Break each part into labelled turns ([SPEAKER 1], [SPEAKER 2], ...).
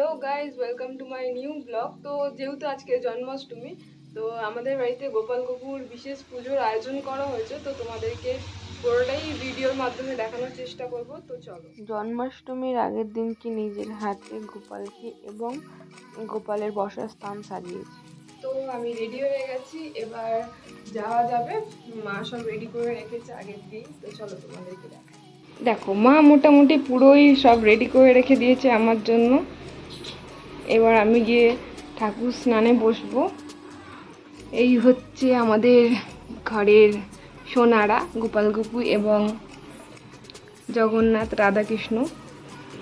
[SPEAKER 1] Hello guys, welcome to my new blog. তো যেহেতু আজকে জন্মাষ্টমী, তো আমাদের বাড়িতে গোপাল কাকুর বিশেষ পুজোর আয়োজন করা হয়েছে। তো তোমাদেরকে পুরোটাই ভিডিওর মাধ্যমে দেখানোর চেষ্টা করব। তো চলো।
[SPEAKER 2] জন্মাষ্টমীর আগের দিন কি নিজের হাতে গোপালকে এবং গোপালের বসার স্থান সাজিয়েছি।
[SPEAKER 1] তো আমি রেডি হয়ে গেছি, এবার যাওয়া যাবে। মা সব রেডি করে রেখেছে আগের দিন। তো চলো তোমাদেরকে দেখাই। দেখো, মা মোটামুটি পুরোই সব রেডি করে রেখে দিয়েছে আমার জন্য। এবার আমি গিয়ে ঠাকুর স্নানে বসবো। এই হচ্ছে আমাদের ঘরের সোনারা, গোপাল কাকু এবং জগন্নাথ রাধাকৃষ্ণ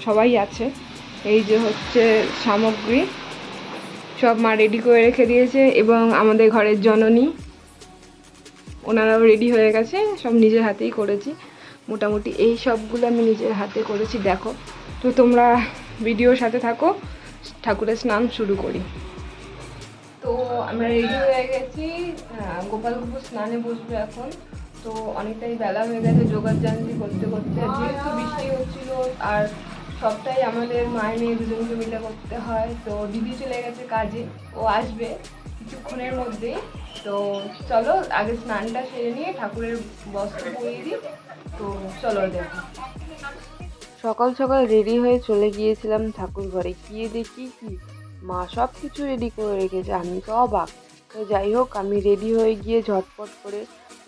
[SPEAKER 1] সবাই আছে। এই যে হচ্ছে সামগ্রী, সব মা রেডি করে রেখে দিয়েছে। এবং আমাদের ঘরের জননী, ওনারাও রেডি হয়ে গেছে। সব নিজের হাতেই করেছি, মোটামুটি এই সবগুলো আমি নিজের হাতে করেছি। দেখো, তো তোমরা ভিডিওর সাথে থাকো, ঠাকুরের স্নান শুরু করি। তো আমরা রেডি হয়ে গেছি, গোপাল কাকু স্নানে বসবে এখন। তো অনেকটাই বেলা হয়ে গেছে জোগাড় জান্তি করতে করতে, যেহেতু বৃষ্টি হচ্ছিল আর সবটাই আমাদের মায়ের মেয়ে দুজনকে মিলে করতে হয়। তো দিদি চলে গেছে কাজে, ও আসবে কিছুক্ষণের মধ্যেই। তো চলো আগে স্নানটা সেরে নিয়ে ঠাকুরের বস্ত্র পরিয়ে দিই। তো চলো দেখো।
[SPEAKER 2] সকাল সকাল রেডি হয়ে চলে গিয়েছিলাম ঠাকুর ঘরে, গিয়ে দেখি কি মা সব কিছু রেডি করে রেখেছে। আমি তো অবাক। তো যাই হোক, আমি রেডি হয়ে গিয়ে ঝটপট করে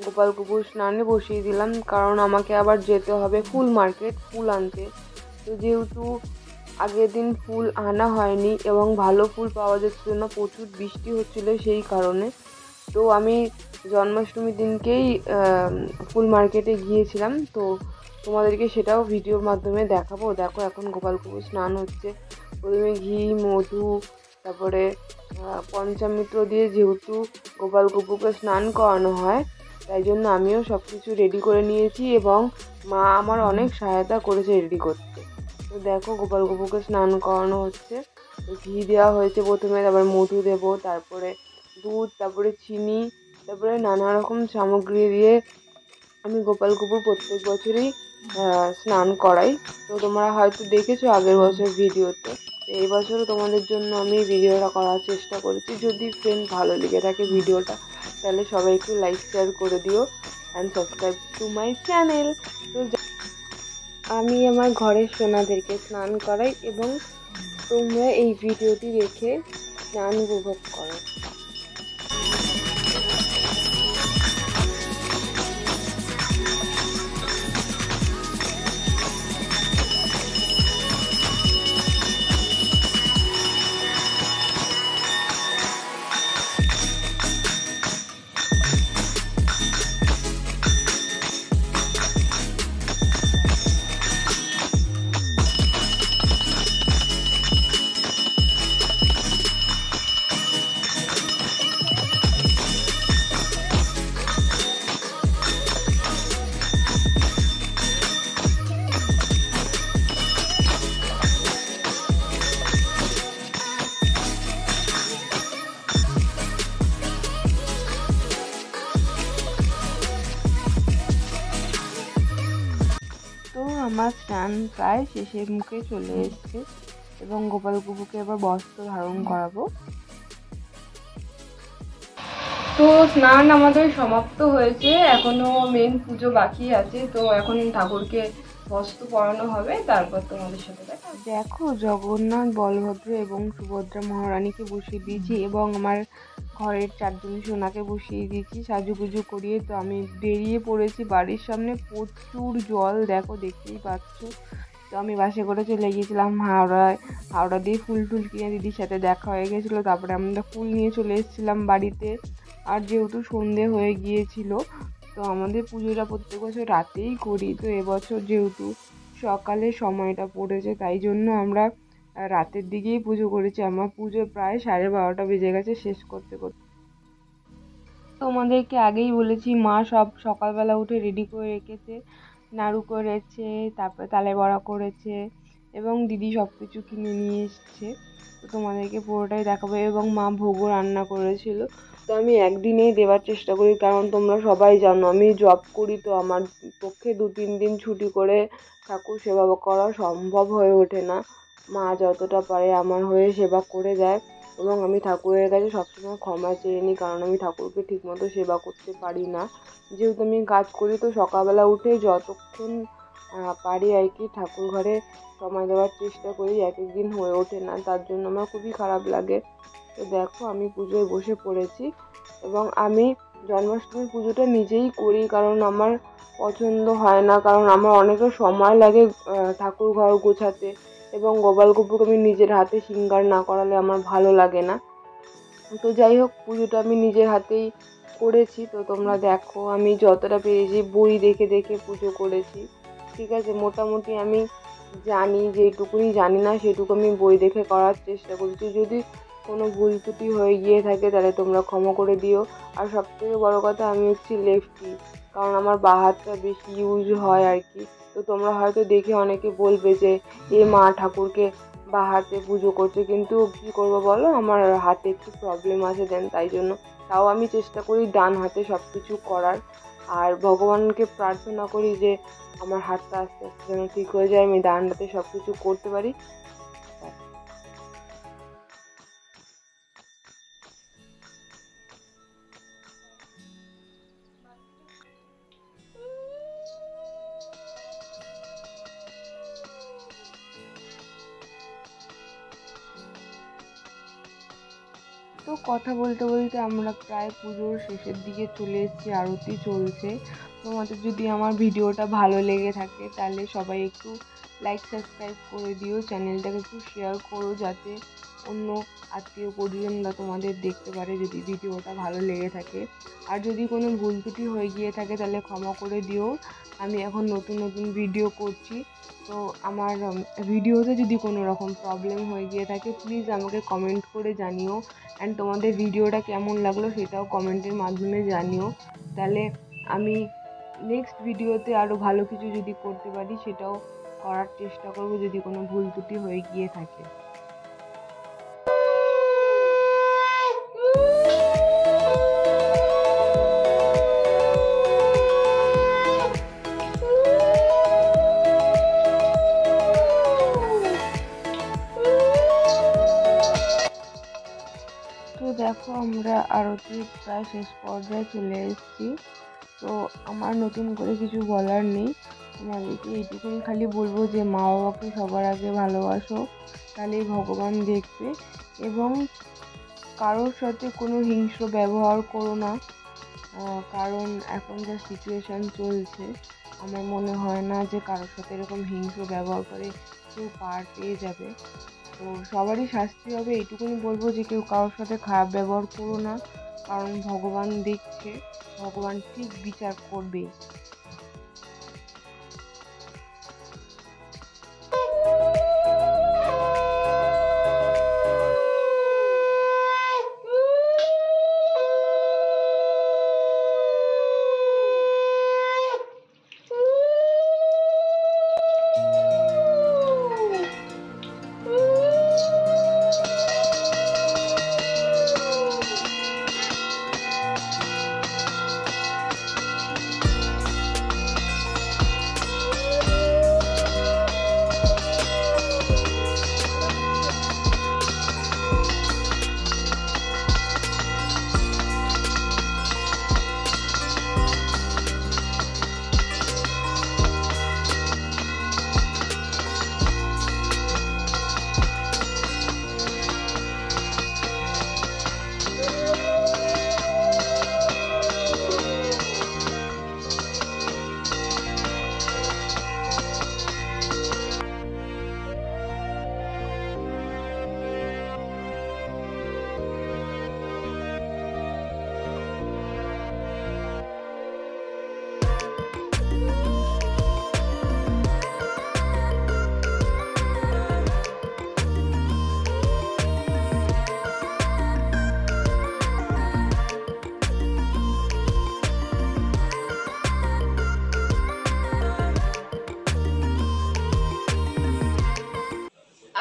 [SPEAKER 2] গোপাল কাকুর স্নানে বসিয়ে দিলাম, কারণ আমাকে আবার যেতে হবে ফুল মার্কেট ফুল আনতে। তো যেহেতু আগের দিন ফুল আনা হয়নি এবং ভালো ফুল পাওয়া যাচ্ছিল না, প্রচুর বৃষ্টি হচ্ছিল সেই কারণে। তো আমি জন্মাষ্টমীর দিনকেই ফুল মার্কেটে গিয়েছিলাম। তো তোমাদেরকে সেটাও ভিডিওর মাধ্যমে দেখাবো। দেখো, এখন গোপাল কাকুর স্নান হচ্ছে। প্রথমে ঘি, মধু, তারপরে পঞ্চামৃত দিয়ে যেহেতু গোপাল কাকুকে স্নান করানো হয়, তাই জন্য আমিও সব কিছু রেডি করে নিয়েছি এবং মা আমার অনেক সহায়তা করেছে রেডি করতে। তো দেখো, গোপাল কাকুকে স্নান করানো হচ্ছে। তো ঘি দেওয়া হয়েছে প্রথমে, তারপরে মধু দেবো, তারপরে দুধ, তারপরে চিনি, তারপরে নানা রকম সামগ্রী দিয়ে আমি গোপাল কাকুর প্রত্যেক বছরই স্নান করাই। তো তোমরা হয়তো দেখেছো আগের বছর ভিডিওতে। তো এই বছরও তোমাদের জন্য আমি ভিডিওটা করার চেষ্টা করেছি। যদি ফ্রেন্ড ভালো লেগে থাকে ভিডিওটা, তাহলে সবাই একটু লাইক শেয়ার করে দিও and subscribe to my channel. তো আমি আমার ঘরের সোনাদেরকে স্নান করাই এবং তোমরা এই ভিডিওটি দেখে স্নান উপভোগ করো। তো আমার স্নান প্রায় শেষের মুখে চলে এসছে এবং গোপাল কাকুকে এবার বস্ত্র ধারণ করাবো।
[SPEAKER 1] তো স্নান আমাদের সমাপ্ত হয়েছে, এখনো মেন পুজো বাকি আছে। তো এখন ঠাকুরকে বস্ত্র পরানো হবে, তারপর তোমাদের সাথে দেখা।
[SPEAKER 2] দেখো, জগন্নাথ, বলভদ্র এবং সুভদ্রা মহারানীকে বসিয়ে দিয়েছি এবং আমার ঘরের চারজন সোনাকে বসিয়ে দিয়েছি সাজুগুজু করিয়ে। তো আমি বেরিয়ে পড়েছি বাড়ির সামনে, প্রচুর জল, দেখো দেখতেই পাচ্ছ। তো আমি বাসে করে চলে গিয়েছিলাম হাওড়া দিয়ে ফুল টুল কিনে দিদির সাথে দেখা হয়ে গেছিলো। তারপরে আমরা ফুল নিয়ে চলে এসেছিলাম বাড়িতে। আর যেহেতু সন্ধে হয়ে গিয়েছিল, তো আমাদের পুজোটা প্রত্যেক বছর রাতেই করি। তো এবছর যেহেতু সকালে সময়টা পড়েছে, তাই জন্য আমরা রাতের দিকেই পুজো করেছি। আমার পুজো প্রায় 12:30 বেজে গেছে শেষ করতে করতে। তোমাদেরকে আগেই বলেছি, মা সব সকালবেলা উঠে রেডি করে রেখেছে, নাড়ু করেছে, তারপরে তালের বড়া করেছে এবং দিদি সব কিছু কিনে নিয়ে এসছে। তো তোমাদেরকে পুরোটাই দেখাবো। এবং মা ভোগও রান্না করেছিল। তো আমি একদিনেই দেওয়ার চেষ্টা করি, কারণ তোমরা সবাই জানো আমি জব করি। তো আমার পক্ষে 2-3 দিন ছুটি করে ঠাকুর সেবা করা সম্ভব হয়ে ওঠে না। মা যতটা পারে আমার হয়ে সেবা করে দেয় এবং আমি ঠাকুরের কাছে সবসময় ক্ষমা চেয়ে নিই, কারণ আমি ঠাকুরকে ঠিকমতো সেবা করতে পারি না। যেহেতু আমি কাজ করি, তো সকালবেলা উঠে যতক্ষণ পারি আর কি ঠাকুর ঘরে সময় দেওয়ার চেষ্টা করি। এক এক দিন হয়ে ওঠে না, তার জন্য আমার খুবই খারাপ লাগে। তো দেখো আমি পুজোয় বসে পড়েছি এবং আমি জন্মাষ্টমীর পুজোটা নিজেই করি, কারণ আমার পছন্দ হয় না, কারণ আমার অনেকটা সময় লাগে ঠাকুর ঘর গোছাতে, এবং গোপালগুপুকে আমি নিজের হাতে শৃঙ্গার না করালে আমার ভালো লাগে না। তো যাই হোক, পুজোটা আমি নিজের হাতেই করেছি। তো তোমরা দেখো আমি যতটা পেরেছি বই দেখে দেখে পুজো করেছি, ঠিক আছে। মোটামুটি আমি জানি, যেটুকুনি জানি না সেটুকু আমি বই দেখে করার চেষ্টা করেছি। যদি কোনো ভুল ত্রুটি হয়ে গিয়ে থাকে তাহলে তোমরা ক্ষমা করে দিও। আর সবথেকে বড় কথা, আমি হচ্ছি লেফটি, কারণ আমার বাঁ হাতটা বেশি ইউজ হয় আর কি। তো তোমরা হয়তো দেখে অনেকে বলবে যে এ মা ঠাকুরকে বাঁ হাতে পুজো করছে, কিন্তু কি করবো বলো, আমার হাতে একটু প্রবলেম আছে দেন, তাই জন্য। তাও আমি চেষ্টা করি ডান হাতে সব কিছু করার, আর ভগবানকে প্রার্থনা করি যে আমার হাতটা আস্তে আস্তে যেন ঠিক হয়ে যায়, আমি ডান হাতে সব কিছু করতে পারি। তো কথা বলতে বলতে আমরা প্রায় পুজোর শেষের দিকে চলে এসেছি, আরতি চলছে। তোমাদের যদি আমার ভিডিওটা ভালো লেগে থাকে তাহলে সবাই একটু লাইক সাবস্ক্রাইব করে দিও, চ্যানেলটাকে একটু শেয়ার করো, যাতে অন্য আত্মীয় পরিজনরা তোমাদের দেখতে পারে যদি ভিডিওটা ভালো লেগে থাকে। আর যদি কোনো ভুল ত্রুটি হয়ে গিয়ে থাকে তাহলে ক্ষমা করে দিও। আমি এখন নতুন নতুন ভিডিও করছি, তো আমার ভিডিওতে যদি কোনো রকম প্রবলেম হয়ে গিয়ে থাকে প্লিজ আমাকে কমেন্ট করে জানিও। অ্যান্ড তোমাদের ভিডিওটা কেমন লাগলো সেটাও কমেন্টের মাধ্যমে জানিও, তাহলে আমি নেক্সট ভিডিওতে আরও ভালো কিছু যদি করতে পারি সেটাও করার চেষ্টা করব, যদি কোনো ভুল ত্রুটি হয়ে গিয়ে থাকে। তো দেখো আমরা আরতির প্রায় শেষ পর্যায়ে চলে এসেছি। তো আমার নতুন করে কিছু বলার নেই, তোমাদেরকে এইটুকুনি খালি বলবো যে মা বাবাকে সবার আগে ভালোবাসো, তাহলেই ভগবান দেখবে। এবং কারোর সাথে কোনো হিংস্র ব্যবহার করো না, কারণ এখন যা সিচুয়েশান চলছে আমার মনে হয় না যে কারোর সাথে এরকম হিংস্র ব্যবহার করে কেউ পার পেয়ে যাবে। তো সবারই শাস্তি হবে, এইটুকুনি বলবো যে কেউ কারোর সাথে খারাপ ব্যবহার করো না, কারণ ভগবান দেখছে, ভগবান ঠিক বিচার করবেই।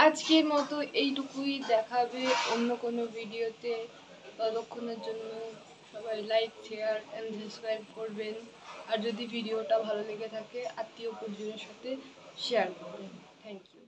[SPEAKER 1] আজকের মতো এইটুকুই, দেখাবে অন্য কোনো ভিডিওতে। ততক্ষণের জন্য সবাই লাইক শেয়ার অ্যান্ড সাবস্ক্রাইব করবেন, আর যদি ভিডিওটা ভালো লেগে থাকে আত্মীয় পরিজনের সাথে শেয়ার করবেন। Thank you.